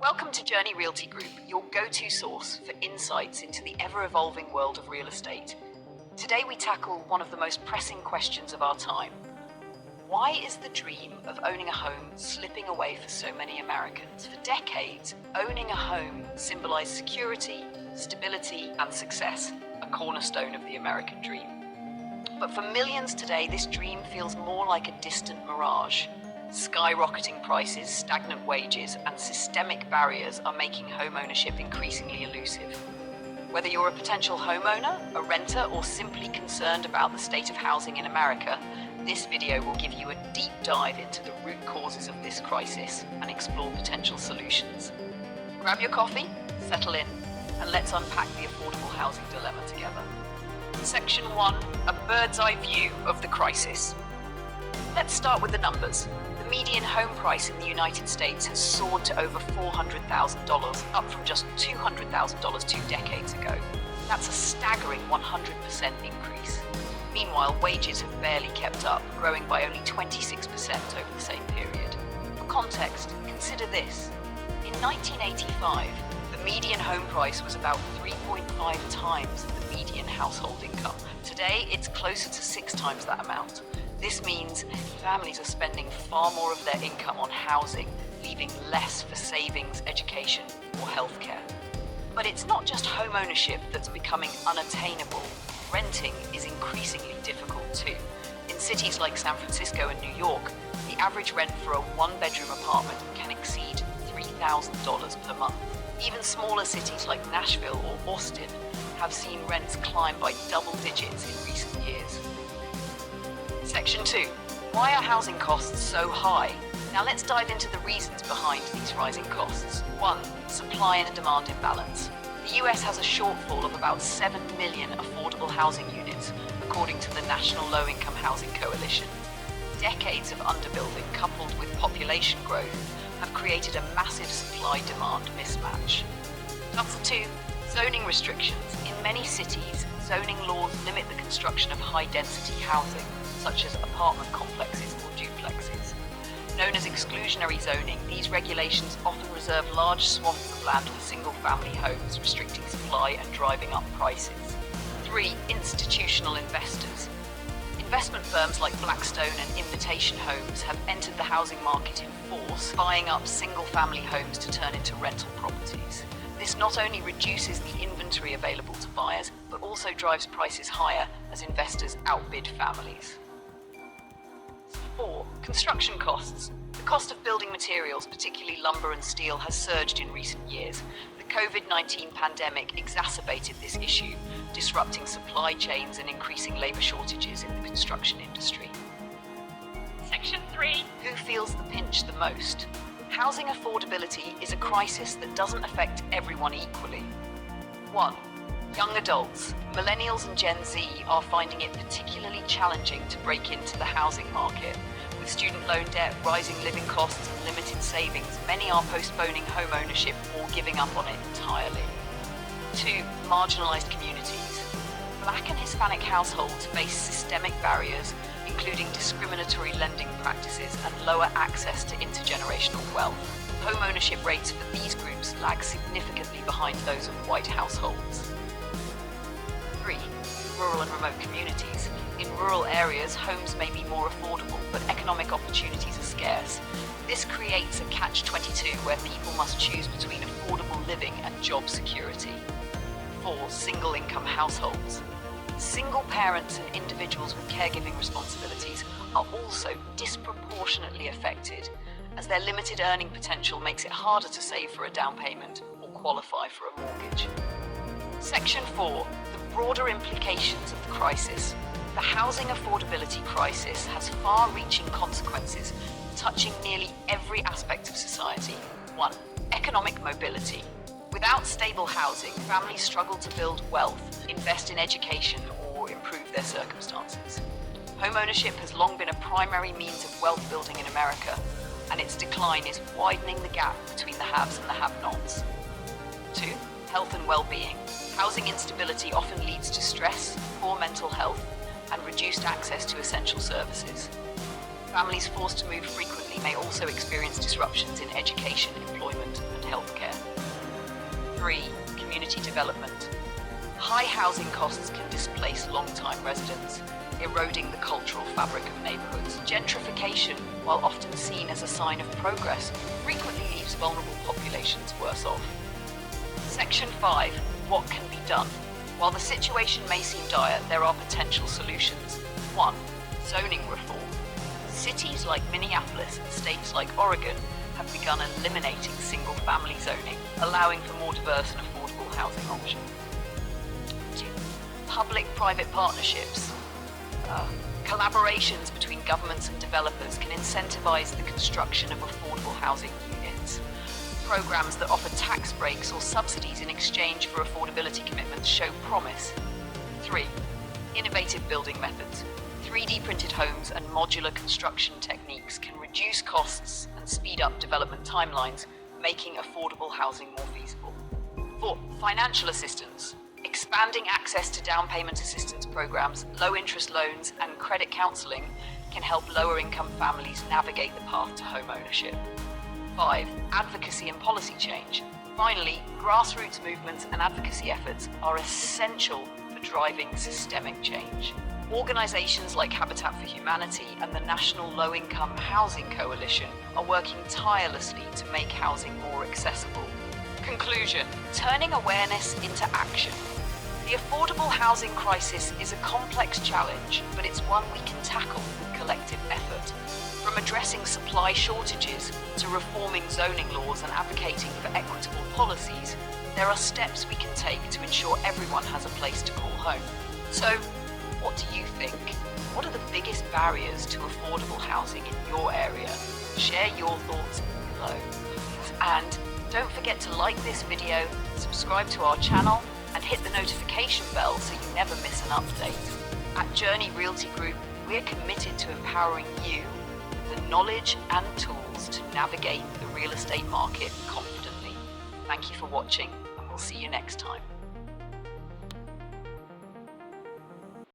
Welcome to Journey Realty Group, your go-to source for insights into the ever-evolving world of real estate. Today we tackle one of the most pressing questions of our time. Why is the dream of owning a home slipping away for so many Americans? For decades, owning a home symbolized security, stability, and success, a cornerstone of the American dream. But for millions today, this dream feels more like a distant mirage. Skyrocketing prices, stagnant wages, and systemic barriers are making home ownership increasingly elusive. Whether you're a potential homeowner, a renter, or simply concerned about the state of housing in America, this video will give you a deep dive into the root causes of this crisis and explore potential solutions. Grab your coffee, settle in, and let's unpack the affordable housing dilemma together. Section 1, a bird's eye view of the crisis. Let's start with the numbers. The median home price in the United States has soared to over $400,000, up from just $200,000 2 decades ago. That's a staggering 100% increase. Meanwhile, wages have barely kept up, growing by only 26% over the same period. For context, consider this. In 1985, the median home price was about 3.5 times the median household income. Today, it's closer to 6 times that amount. This means families are spending far more of their income on housing, leaving less for savings, education, or healthcare. But it's not just home ownership that's becoming unattainable. Renting is increasingly difficult too. In cities like San Francisco and New York, the average rent for a one-bedroom apartment can exceed $3,000 per month. Even smaller cities like Nashville or Austin have seen rents climb by double digits in recent years. Section 2. Why are housing costs so high? Now let's dive into the reasons behind these rising costs. 1. Supply and demand imbalance. The US has a shortfall of about 7 million affordable housing units, according to the National Low-Income Housing Coalition. Decades of underbuilding coupled with population growth have created a massive supply-demand mismatch. Number 2. Zoning restrictions. In many cities, zoning laws limit the construction of high-density housing, such as apartment complexes or duplexes. Known as exclusionary zoning, these regulations often reserve large swaths of land for single-family homes, restricting supply and driving up prices. 3. Institutional investors. Investment firms like Blackstone and Invitation Homes have entered the housing market in force, buying up single-family homes to turn into rental properties. This not only reduces the inventory available to buyers, but also drives prices higher as investors outbid families. 4. Construction costs. The cost of building materials, particularly lumber and steel, has surged in recent years. The COVID-19 pandemic exacerbated this issue, disrupting supply chains and increasing labor shortages in the construction industry. Section 3. Who feels the pinch the most? Housing affordability is a crisis that doesn't affect everyone equally. 1. Young adults. Millennials and Gen Z are finding it particularly challenging to break into the housing market. With student loan debt, rising living costs, and limited savings, many are postponing home ownership or giving up on it entirely. 2. Marginalized communities. Black and Hispanic households face systemic barriers, including discriminatory lending practices and lower access to intergenerational wealth. Home ownership rates for these groups lag significantly behind those of white households. 3. Rural and remote communities. In rural areas, homes may be more affordable, but economic opportunities are scarce. This creates a catch-22 where people must choose between affordable living and job security. 4. Single-income households. Single parents and individuals with caregiving responsibilities are also disproportionately affected, as their limited earning potential makes it harder to save for a down payment or qualify for a mortgage. Section 4. The broader implications of the crisis. The housing affordability crisis has far-reaching consequences, touching nearly every aspect of society. 1. Economic mobility. Without stable housing, families struggle to build wealth, invest in education, or improve their circumstances. Home ownership has long been a primary means of wealth building in America, and its decline is widening the gap between the haves and the have-nots. 2. Health and well-being. Housing instability often leads to stress, poor mental health, and reduced access to essential services. Families forced to move frequently may also experience disruptions in education, employment, and healthcare. 3. Community development. High housing costs can displace long-time residents, eroding the cultural fabric of neighborhoods. Gentrification, while often seen as a sign of progress, frequently leaves vulnerable populations worse off. Section 5. What can be done? While the situation may seem dire, there are potential solutions. 1. Zoning reform. Cities like Minneapolis and states like Oregon have begun eliminating single-family zoning, allowing for more diverse and affordable housing options. 2. Public-private partnerships. Collaborations between governments and developers can incentivize the construction of affordable housing units. Programs that offer tax breaks or subsidies in exchange for affordability commitments show promise. 3. Innovative building methods. 3D printed homes and modular construction techniques can reduce costs and speed up development timelines, making affordable housing more feasible. 4. Financial assistance. Expanding access to down payment assistance programs, low-interest loans, and credit counseling can help lower-income families navigate the path to home ownership. 5. Advocacy and policy change. Finally, grassroots movements and advocacy efforts are essential for driving systemic change. Organizations like Habitat for Humanity and the National Low-Income Housing Coalition are working tirelessly to make housing more accessible. Conclusion: turning awareness into action. The affordable housing crisis is a complex challenge, but it's one we can tackle with collective effort. From addressing supply shortages to reforming zoning laws and advocating for equitable policies, there are steps we can take to ensure everyone has a place to call home. So, what do you think? What are the biggest barriers to affordable housing in your area? Share your thoughts below. And don't forget to like this video, subscribe to our channel, and hit the notification bell so you never miss an update. At Journey Realty Group, we're committed to empowering you with the knowledge and tools to navigate the real estate market confidently. Thank you for watching, and we'll see you next time.